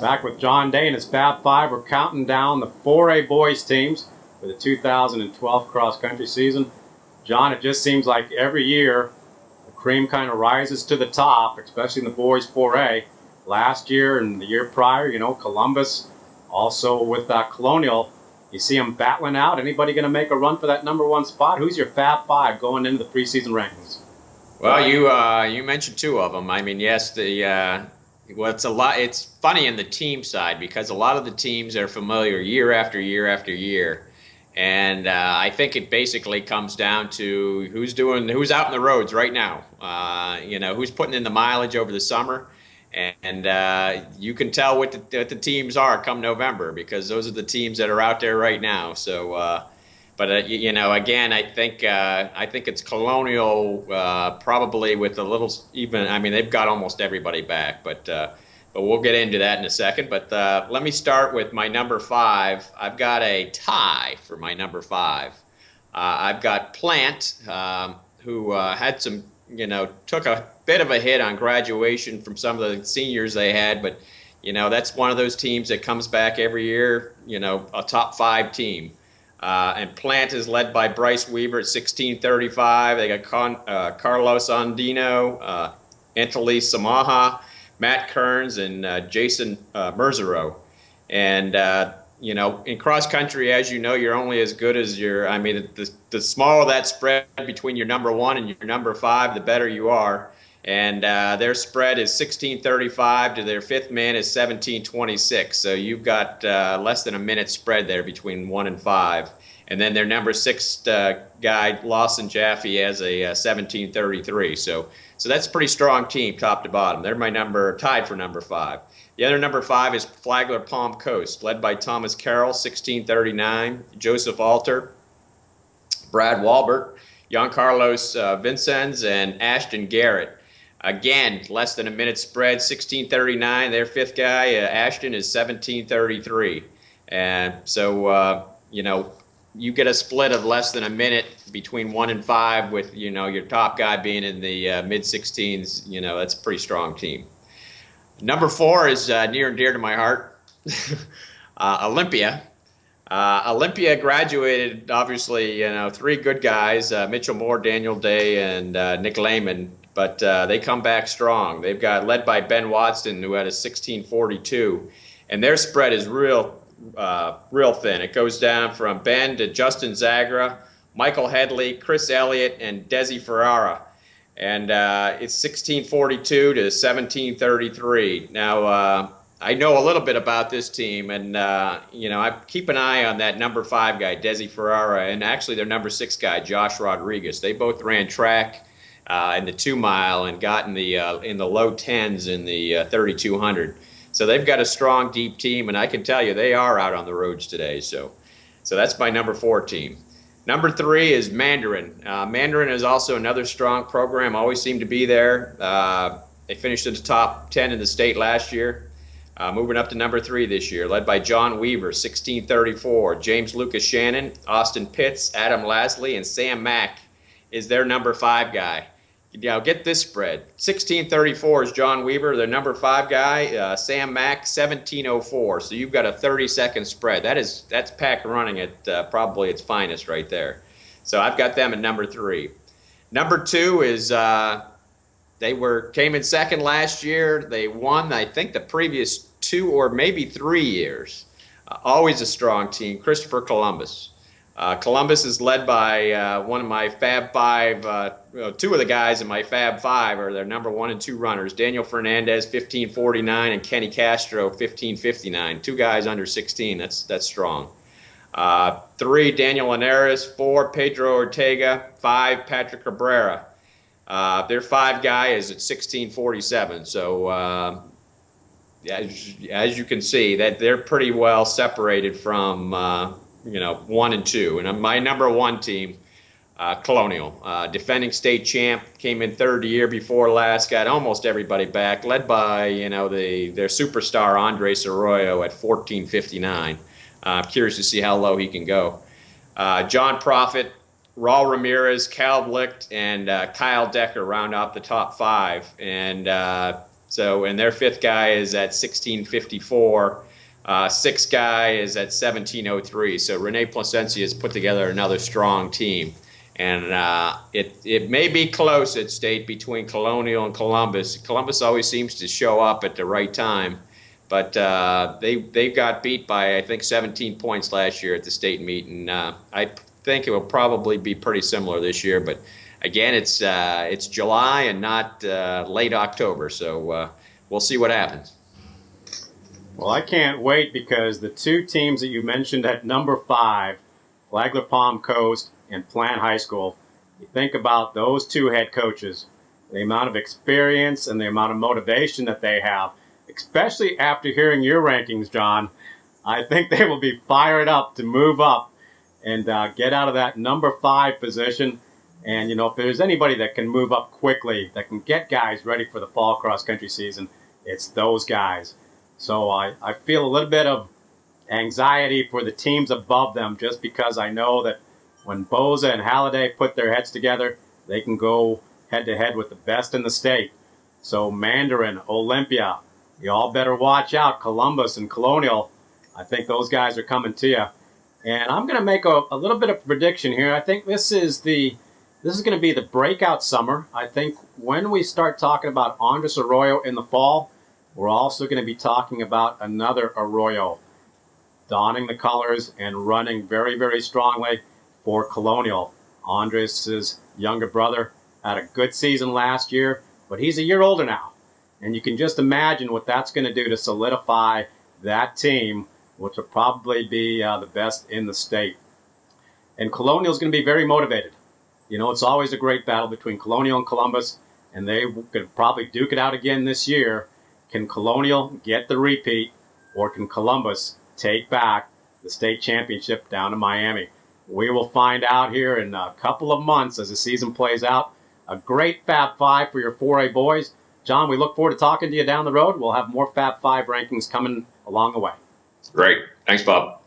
Back with John Day and his Fab Five. We're counting down the 4A boys teams for the 2012 cross-country season. John, it just seems like every year the cream kind of rises to the top, especially in the boys 4A. Last year and the year prior, Columbus, also with Colonial, you see them battling out. Anybody going to make a run for that #1 spot? Who's your Fab Five going into the preseason rankings? Well, you mentioned two of them. I mean, yes, it's a lot. It's funny in the team side because a lot of the teams are familiar year after year after year, and I think it basically comes down to who's out in the roads right now. Who's putting in the mileage over the summer, and you can tell what the teams are come November because those are the teams that are out there right now. So. But again, I think it's Colonial probably with a little even. I mean, they've got almost everybody back, but we'll get into that in a second. But let me start with my #5. I've got a tie for my #5. I've got Plant, who had some, took a bit of a hit on graduation from some of the seniors they had, but that's one of those teams that comes back every year. A top 5 team. And Plant is led by Bryce Weaver at 1635. They got Carlos Andino, Anthony Samaha, Matt Kearns, and Jason Merzero. And, in cross country, as you know, you're only as good as the smaller that spread between your #1 and your #5, the better you are. And their spread is 1635 to their 5th man is 1726. So you've got less than a minute spread there between 1 and 5. And then their #6 guy, Lawson Jaffe, has a 1733. So that's a pretty strong team, top to bottom. They're my tied for #5. The other #5 is Flagler Palm Coast, led by Thomas Carroll, 1639, Joseph Alter, Brad Walbert, Carlos Vincenz, and Ashton Garrett. Again, less than a minute spread, 1639. Their 5th guy, Ashton, is 1733. And so, you get a split of less than a minute between 1 and 5 with, your top guy being in the mid-16s. That's a pretty strong team. #4 is near and dear to my heart, Olympia. Olympia graduated, obviously, 3 good guys, Mitchell Moore, Daniel Day, and Nick Lehman. But they come back strong. They've got led by Ben Watson, who had a 1642, and their spread is real thin. It goes down from Ben to Justin Zagra, Michael Headley, Chris Elliott, and Desi Ferrara, and it's 1642 to 1733. Now I know a little bit about this team, and I keep an eye on that #5 guy, Desi Ferrara, and actually their #6 guy, Josh Rodriguez. They both ran track in the 2-mile and got in the low 10s in the 3200. So they've got a strong, deep team, and I can tell you they are out on the roads today. So that's my #4 team. #3 is Mandarin. Mandarin is also another strong program, always seem to be there. They finished in the top 10 in the state last year. Moving up to #3 this year, led by John Weaver, 1634, James Lucas Shannon, Austin Pitts, Adam Lasley, and Sam Mack is their #5 guy. Get this spread. 1634 is John Weaver, their #5 guy. Sam Mack, 1704. So you've got a 30-second spread. That's pack running at probably its finest right there. So I've got them at #3. #2 is came in second last year. They won, I think, the previous 2 or maybe 3 years. Always a strong team. Christopher Columbus. Columbus is led by one of my Fab 5, 2 of the guys in my Fab 5 are their #1 and 2 runners, Daniel Fernandez, 1549, and Kenny Castro, 1559. 2 guys under 16, that's strong. 3, Daniel Linares, 4, Pedro Ortega, 5, Patrick Cabrera. Their 5 guy is at 1647, so as you can see, that they're pretty well separated from 1 and 2. And my #1 team, Colonial, defending state champ, came in 3rd the year before last, got almost everybody back, led by their superstar Andres Arroyo at 1459. Curious to see how low he can go. John Profit, Raul Ramirez, Cal Blicht, and Kyle Decker round out the top 5. And So, and their fifth guy is at 1654. Sixth guy is at 1703. So Rene Placencia has put together another strong team. And it may be close at state between Colonial and Columbus. Columbus always seems to show up at the right time. But they got beat by, I think, 17 points last year at the state meet. And I think it will probably be pretty similar this year. But again, it's July and not late October. So we'll see what happens. Well, I can't wait because the two teams that you mentioned at number 5, Flagler Palm Coast and Plant High School, you think about those two head coaches, the amount of experience and the amount of motivation that they have, especially after hearing your rankings, John. I think they will be fired up to move up and get out of that number 5 position. And, you know, if there's anybody that can move up quickly, that can get guys ready for the fall cross-country season, it's those guys. So I feel a little bit of anxiety for the teams above them just because I know that when Boza and Halliday put their heads together, they can go head-to-head with the best in the state. So Mandarin, Olympia, you all better watch out. Columbus and Colonial, I think those guys are coming to you. And I'm going to make a little bit of prediction here. I think this is going to be the breakout summer. I think when we start talking about Andres Arroyo in the fall, we're also going to be talking about another Arroyo donning the colors and running very, very strongly for Colonial. Andres' younger brother had a good season last year, but he's a year older now. And you can just imagine what that's going to do to solidify that team, which will probably be the best in the state. And Colonial is going to be very motivated. You know, it's always a great battle between Colonial and Columbus, and they could probably duke it out again this year. Can Colonial get the repeat, or can Columbus take back the state championship down to Miami? We will find out here in a couple of months as the season plays out. A great Fab 5 for your 4A boys. John, we look forward to talking to you down the road. We'll have more Fab 5 rankings coming along the way. Great. Thanks, Bob.